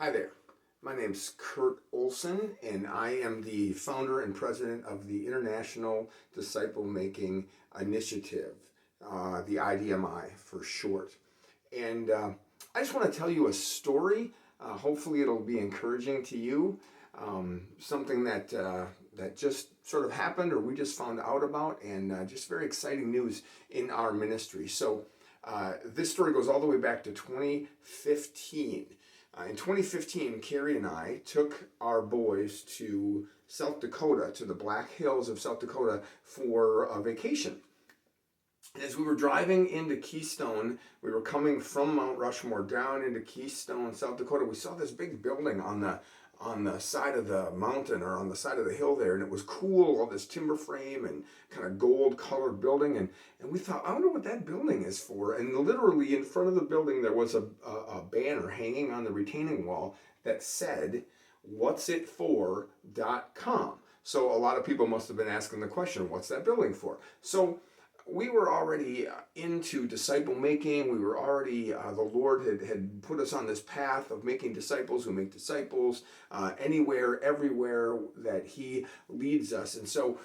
Hi there. My name's Kurt Olson, and I am the founder and president of the International Disciple Making Initiative, the IDMI for short. And I just want to tell you a story. Hopefully, it'll be encouraging to you. Something that just sort of happened, or we just found out about, and just very exciting news in our ministry. So, this story goes all the way back to 2015. In 2015, Carrie and I took our boys to South Dakota, to the Black Hills of South Dakota for a vacation. And as we were driving into Keystone, we were coming from Mount Rushmore down into Keystone, South Dakota. We saw this big building on the side of the mountain, or on the side of the hill there, and it was cool, all this timber frame and kind of gold colored building, and we thought, I wonder what that building is for. And literally in front of the building there was a banner hanging on the retaining wall that said whatsitfor.com. So a lot of people must have been asking the question, what's that building for? So we were already into disciple making. We were already, the Lord had put us on this path of making disciples who make disciples anywhere, everywhere that He leads us. And so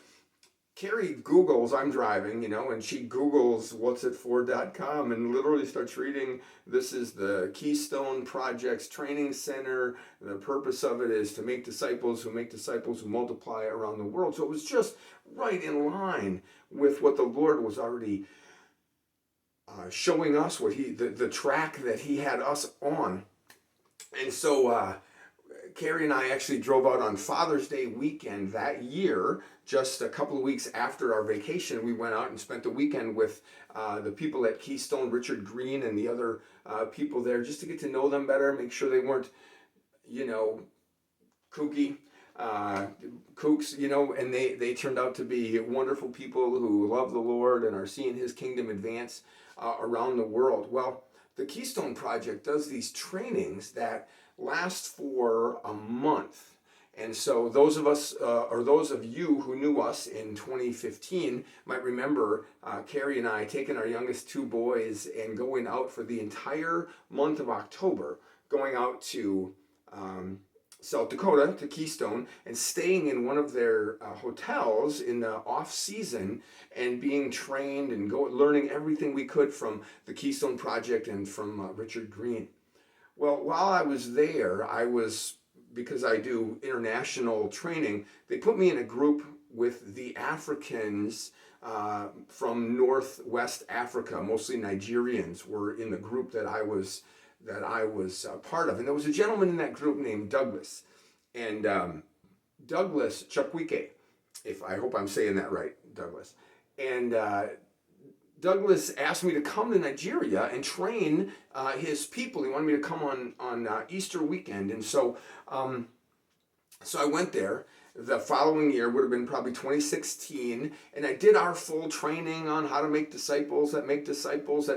Carrie Googles, I'm driving, and she Googles whatsitfor.com and literally starts reading, this is the Keystone Project's training center. The purpose of it is to make disciples who multiply around the world. So it was just right in line with what the Lord was already showing us, what the track that He had us on. And so Carrie and I actually drove out on Father's Day weekend that year. Just a couple of weeks after our vacation, we went out and spent the weekend with the people at Keystone, Richard Green and the other people there, just to get to know them better, make sure they weren't, kooky, kooks, and they turned out to be wonderful people who love the Lord and are seeing His kingdom advance around the world. Well, the Keystone Project does these trainings that last for a month. And so those of us, or those of you who knew us in 2015 might remember Carrie and I taking our youngest two boys and going out for the entire month of October, going out to South Dakota, to Keystone, and staying in one of their hotels in the off season and being trained and learning everything we could from the Keystone Project and from Richard Green. Well, while I was there, because I do international training, they put me in a group with the Africans from Northwest Africa. Mostly Nigerians were in the group that I was part of. And there was a gentleman in that group named Douglas. And Douglas Chukwuike, I hope I'm saying that right, Douglas. And Douglas asked me to come to Nigeria and train his people. He wanted me to come on Easter weekend. And so I went there. The following year would have been probably 2016, and I did our full training on how to make disciples that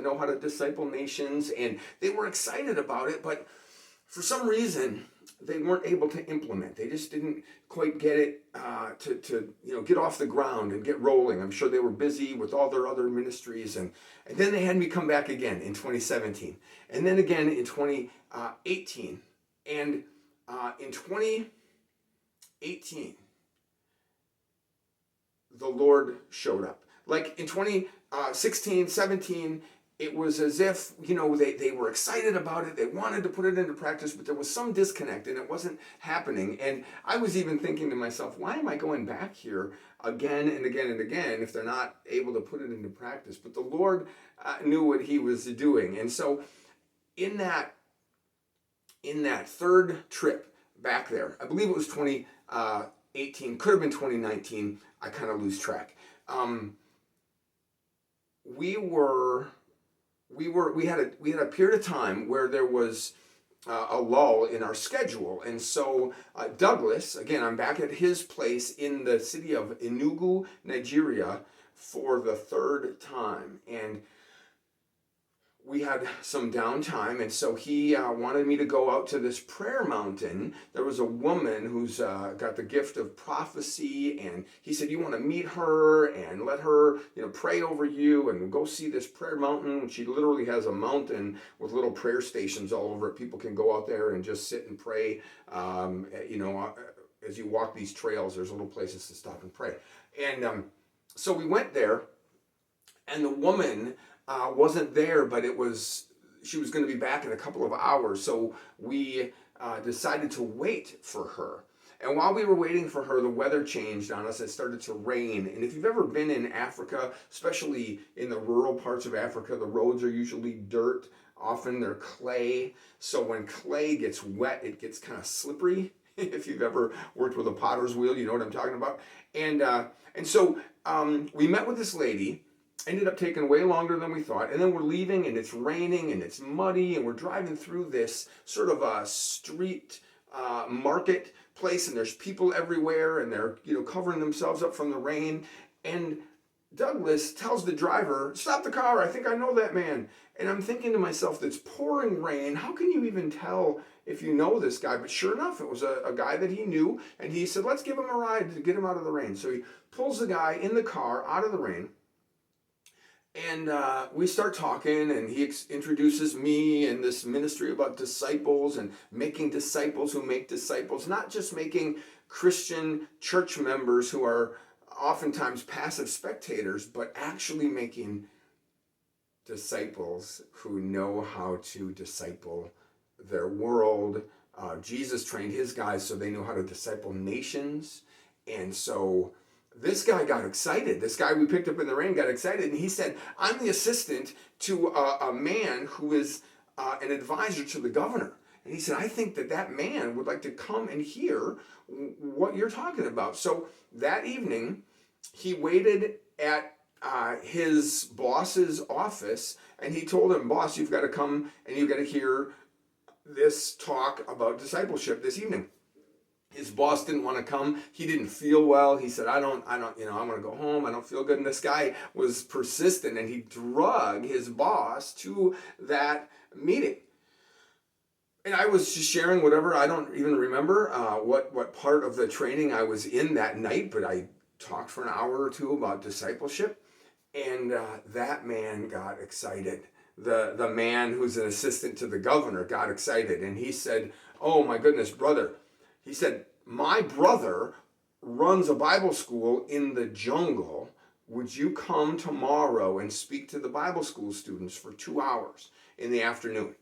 know how to disciple nations, and they were excited about it, but for some reason they weren't able to implement. They just didn't quite get it to get off the ground and get rolling. I'm sure they were busy with all their other ministries, and then they had me come back again in 2017, and then again in 2018, and in 2018, the Lord showed up. Like in 2016, 17, it was as if, they were excited about it. They wanted to put it into practice, but there was some disconnect and it wasn't happening. And I was even thinking to myself, why am I going back here again and again and again if they're not able to put it into practice? But the Lord knew what He was doing. And so in that third trip back there, I believe it was 2018, could have been 2019, I kind of lose track. We had a period of time where there was a lull in our schedule, and so Douglas, again, I'm back at his place in the city of Enugu, Nigeria, for the third time, and we had some downtime, and so he wanted me to go out to this prayer mountain. There was a woman who's got the gift of prophecy, and he said, you want to meet her and let her, pray over you, and go see this prayer mountain. She literally has a mountain with little prayer stations all over it. People can go out there and just sit and pray. As you walk these trails, there's little places to stop and pray. And so we went there, and the woman wasn't there, but she was going to be back in a couple of hours. So we decided to wait for her. And while we were waiting for her, the weather changed on us. It started to rain. And if you've ever been in Africa, especially in the rural parts of Africa, the roads are usually dirt. Often they're clay. So when clay gets wet, it gets kind of slippery. If you've ever worked with a potter's wheel, you know what I'm talking about. And so we met with this lady. Ended up taking way longer than we thought, and then we're leaving, and it's raining, and it's muddy, and we're driving through this sort of a street market place, and there's people everywhere, and they're covering themselves up from the rain. And Douglas tells the driver, "Stop the car! I think I know that man." And I'm thinking to myself, "It's pouring rain. How can you even tell if you know this guy?" But sure enough, it was a guy that he knew, and he said, "Let's give him a ride to get him out of the rain." So he pulls the guy in the car out of the rain. And we start talking, and he introduces me and this ministry about disciples and making disciples who make disciples, not just making Christian church members who are oftentimes passive spectators, but actually making disciples who know how to disciple their world. Jesus trained his guys so they knew how to disciple nations. And so this guy got excited. This guy we picked up in the rain got excited, and he said, "I'm the assistant to a man who is an advisor to the governor." And he said, "I think that man would like to come and hear what you're talking about." So that evening, he waited at his boss's office, and he told him, "Boss, you've got to come and you've got to hear this talk about discipleship this evening." His boss didn't want to come. He didn't feel well. He said, I want to go home. I don't feel good. And this guy was persistent, and he drug his boss to that meeting. And I was just sharing whatever. I don't even remember what part of the training I was in that night, but I talked for an hour or two about discipleship. And that man got excited. The man who's an assistant to the governor got excited. And he said, "Oh my goodness, brother." He said, "My brother runs a Bible school in the jungle. Would you come tomorrow and speak to the Bible school students for 2 hours in the afternoon?"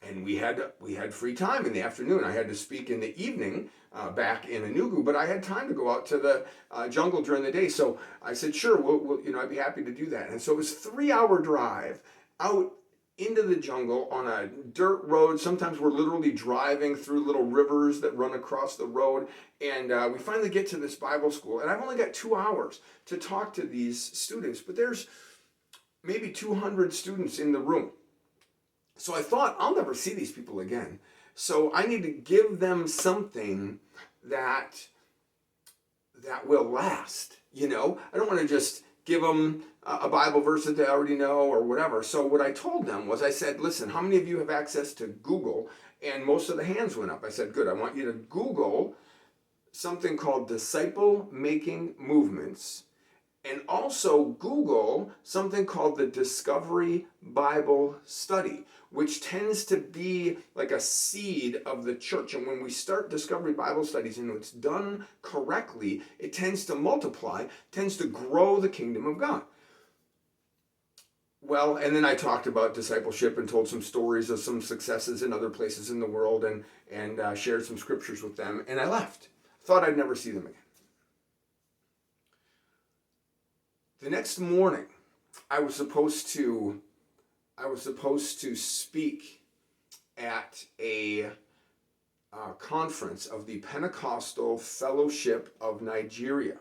And we had free time in the afternoon. I had to speak in the evening back in Enugu, but I had time to go out to the jungle during the day. So I said, "Sure, I'd be happy to do that." And so it was a 3-hour drive out into the jungle on a dirt road. Sometimes we're literally driving through little rivers that run across the road. And we finally get to this Bible school. And I've only got 2 hours to talk to these students, but there's maybe 200 students in the room. So I thought, I'll never see these people again. So I need to give them something that will last. I don't want to just give them a Bible verse that they already know or whatever. So what I told them was, I said, "Listen, how many of you have access to Google?" And most of the hands went up. I said, "Good, I want you to Google something called disciple making movements, and also Google something called the Discovery Bible Study, which tends to be like a seed of the church. And when we start Discovery Bible Studies and it's done correctly, it tends to multiply, tends to grow the kingdom of God." Well, and then I talked about discipleship and told some stories of some successes in other places in the world, and shared some scriptures with them, and I left. Thought I'd never see them again. The next morning, I was supposed to speak at a conference of the Pentecostal Fellowship of Nigeria.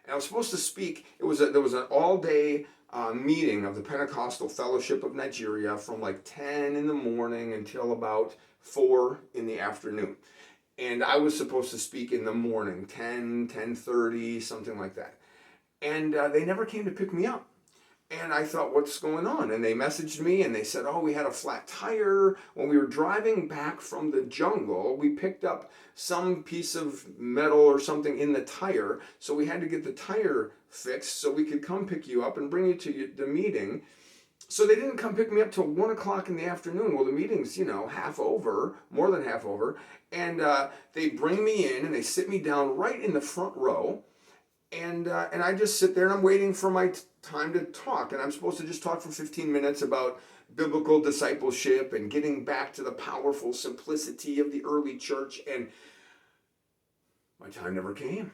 And I was supposed to speak. There was an all-day meeting of the Pentecostal Fellowship of Nigeria from like 10 in the morning until about 4 in the afternoon. And I was supposed to speak in the morning, 10:30, something like that. And they never came to pick me up. And I thought, what's going on? And they messaged me and they said, oh, we had a flat tire. When we were driving back from the jungle, we picked up some piece of metal or something in the tire. So we had to get the tire fixed so we could come pick you up and bring you to the meeting. So they didn't come pick me up till 1 o'clock in the afternoon. Well, the meeting's, half over, more than half over. And they bring me in and they sit me down right in the front row. And I just sit there and I'm waiting for my time to talk. And I'm supposed to just talk for 15 minutes about biblical discipleship and getting back to the powerful simplicity of the early church. And my time never came.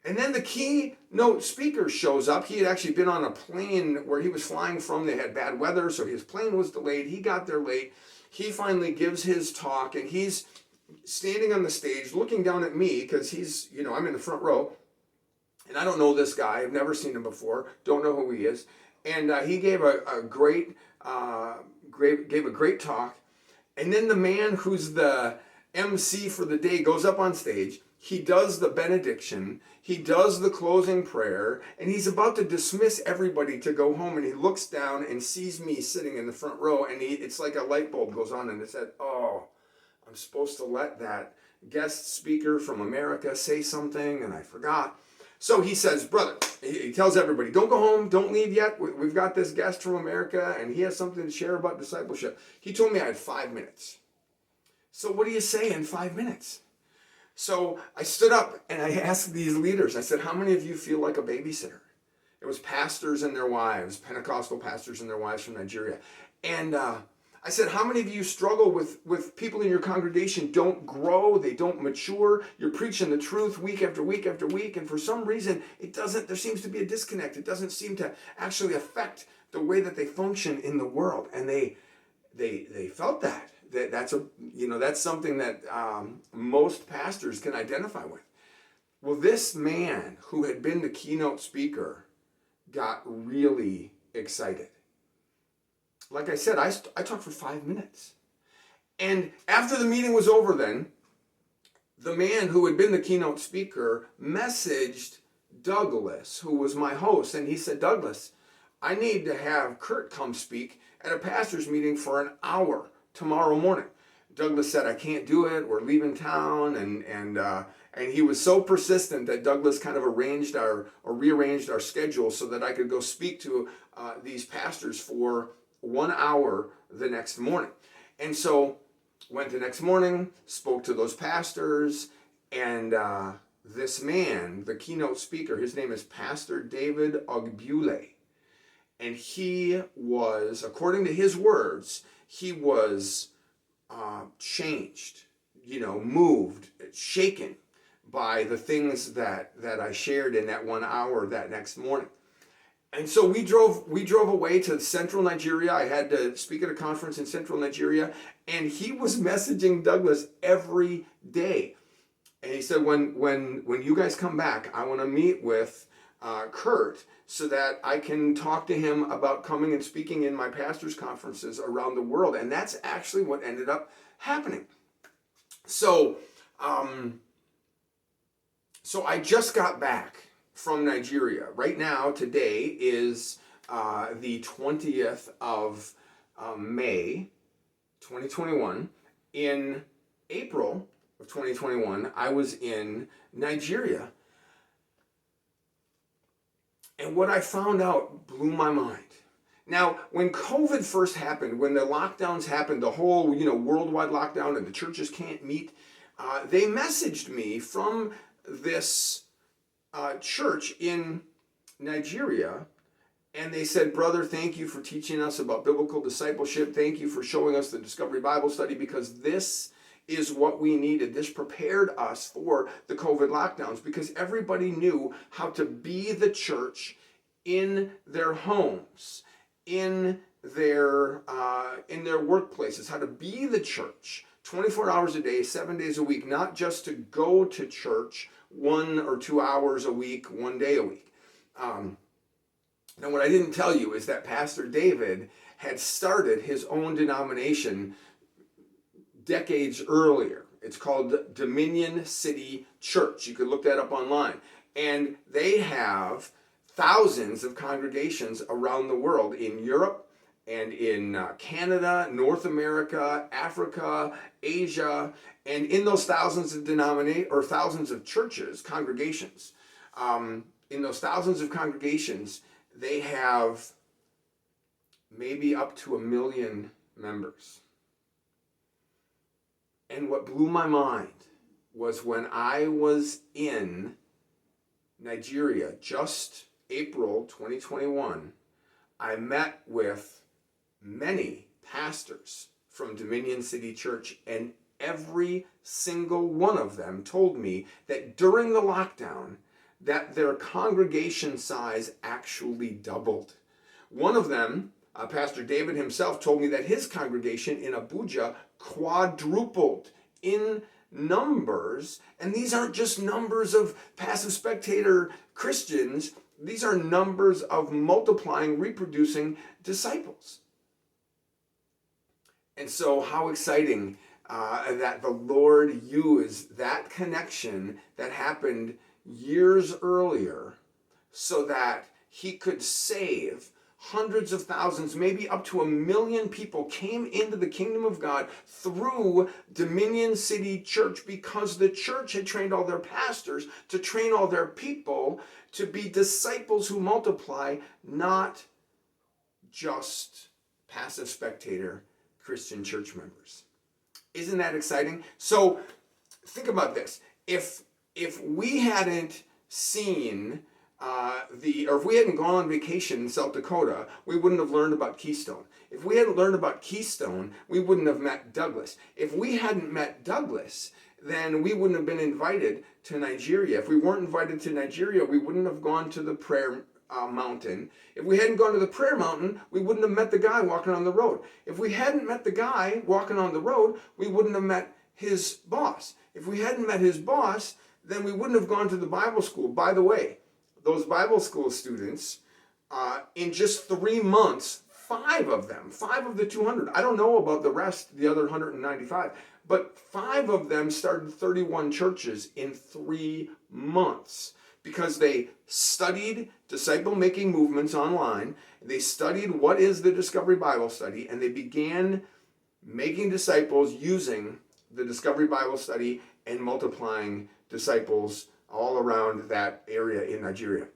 And then the keynote speaker shows up. He had actually been on a plane where he was flying from. They had bad weather, so his plane was delayed. He got there late. He finally gives his talk, and he's standing on the stage looking down at me because he's, I'm in the front row. And I don't know this guy. I've never seen him before. Don't know who he is. And he gave a great talk. And then the man who's the MC for the day goes up on stage. He does the benediction. He does the closing prayer. And he's about to dismiss everybody to go home. And he looks down and sees me sitting in the front row. And it's like a light bulb goes on. And it said, oh, I'm supposed to let that guest speaker from America say something. And I forgot. So he says, brother, he tells everybody, don't go home, don't leave yet. We've got this guest from America, and he has something to share about discipleship. He told me I had 5 minutes. So what do you say in 5 minutes? So I stood up, and I asked these leaders, I said, how many of you feel like a babysitter? It was pastors and their wives, Pentecostal pastors and their wives from Nigeria. And I said, how many of you struggle with people in your congregation don't grow, they don't mature, you're preaching the truth week after week after week, and for some reason, there seems to be a disconnect. It doesn't seem to actually affect the way that they function in the world. And they felt that. That's something that most pastors can identify with. Well, this man who had been the keynote speaker got really excited. Like I said, I talked for 5 minutes. And after the meeting was over then, the man who had been the keynote speaker messaged Douglas, who was my host, and he said, Douglas, I need to have Kurt come speak at a pastor's meeting for an hour tomorrow morning. Douglas said, I can't do it, we're leaving town, and he was so persistent that Douglas kind of rearranged our schedule so that I could go speak to these pastors for 1 hour the next morning. And so went the next morning, spoke to those pastors, and this man, the keynote speaker, his name is Pastor David Ogbule. And he was, according to his words, he was changed, moved, shaken by the things that I shared in that 1 hour that next morning. And so we drove away to central Nigeria. I had to speak at a conference in central Nigeria, and he was messaging Douglas every day. And he said, when you guys come back, I want to meet with Kurt so that I can talk to him about coming and speaking in my pastors' conferences around the world. And that's actually what ended up happening. So I just got back from Nigeria. Right now, today is the 20th of May, 2021. In April of 2021, I was in Nigeria. And what I found out blew my mind. Now, when COVID first happened, when the lockdowns happened, the whole worldwide lockdown and the churches can't meet, they messaged me from this church in Nigeria, and they said, brother, thank you for teaching us about biblical discipleship. Thank you for showing us the Discovery Bible Study, because this is what we needed. This prepared us for the COVID lockdowns, because everybody knew how to be the church in their homes, in their workplaces, how to be the church 24 hours a day, 7 days a week, not just to go to church 1 or 2 hours a week, 1 day a week. Now, what I didn't tell you is that Pastor David had started his own denomination decades earlier. It's called Dominion City Church. You could look that up online. And they have thousands of congregations around the world, in Europe and in Canada, North America, Africa, Asia, and in those thousands of thousands of churches, congregations, in those thousands of congregations, they have maybe up to 1 million members. And what blew my mind was when I was in Nigeria, just April 2021, I met with many pastors from Dominion City Church, and every single one of them told me that during the lockdown, that their congregation size actually doubled. One of them, Pastor David himself, told me that his congregation in Abuja quadrupled in numbers, and these aren't just numbers of passive spectator Christians, these are numbers of multiplying, reproducing disciples. And so how exciting that the Lord used that connection that happened years earlier so that he could save hundreds of thousands, maybe up to 1 million people came into the kingdom of God through Dominion City Church, because the church had trained all their pastors to train all their people to be disciples who multiply, not just passive spectator Christian church members. Isn't that exciting? So think about this. If we hadn't seen or if we hadn't gone on vacation in South Dakota, we wouldn't have learned about Keystone. If we hadn't learned about Keystone, we wouldn't have met Douglas. If we hadn't met Douglas, then we wouldn't have been invited to Nigeria. If we weren't invited to Nigeria, we wouldn't have gone to the prayer mountain. If we hadn't gone to the prayer mountain, we wouldn't have met the guy walking on the road. If we hadn't met the guy walking on the road, we wouldn't have met his boss. If we hadn't met his boss, then we wouldn't have gone to the Bible school. By the way, those Bible school students, in just 3 months, 5 of the 200, I don't know about the rest, the other 195, but 5 of them started 31 churches in 3 months because they studied disciple-making movements online, they studied what is the Discovery Bible Study, and they began making disciples using the Discovery Bible Study and multiplying disciples all around that area in Nigeria.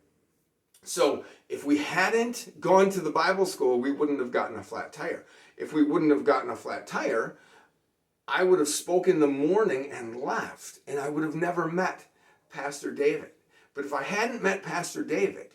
So if we hadn't gone to the Bible school, we wouldn't have gotten a flat tire. If we wouldn't have gotten a flat tire, I would have spoken in the morning and left, and I would have never met Pastor David. But if I hadn't met Pastor David,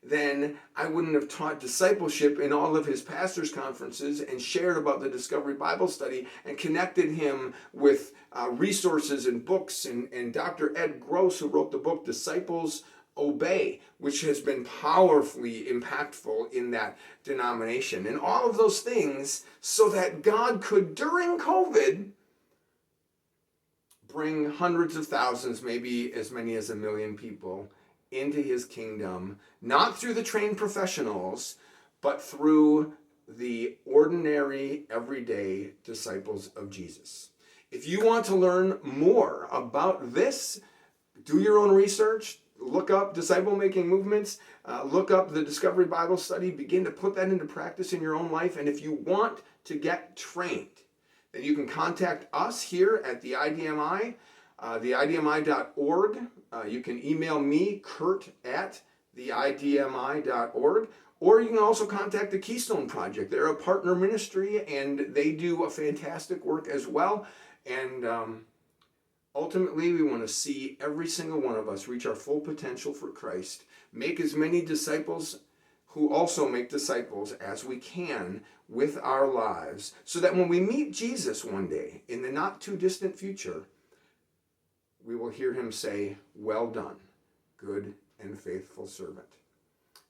then I wouldn't have taught discipleship in all of his pastors' conferences and shared about the Discovery Bible Study and connected him with resources and books, and Dr. Ed Gross, who wrote the book Disciples Obey, which has been powerfully impactful in that denomination. And all of those things so that God could, during COVID, bring hundreds of thousands, maybe as many as 1 million people into his kingdom, not through the trained professionals, but through the ordinary, everyday disciples of Jesus. If you want to learn more about this, do your own research, look up disciple-making movements, look up the Discovery Bible Study, begin to put that into practice in your own life, and if you want to get trained, then you can contact us here at the IDMI, theidmi.org. You can email me, Kurt, at theidmi.org, or you can also contact the Keystone Project. They're a partner ministry, and they do a fantastic work as well. And ultimately, we want to see every single one of us reach our full potential for Christ, make as many disciples who also make disciples as we can with our lives, so that when we meet Jesus one day in the not too distant future, we will hear him say, "Well done, good and faithful servant."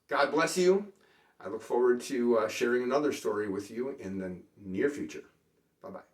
God bless you. I look forward to sharing another story with you in the near future. Bye-bye.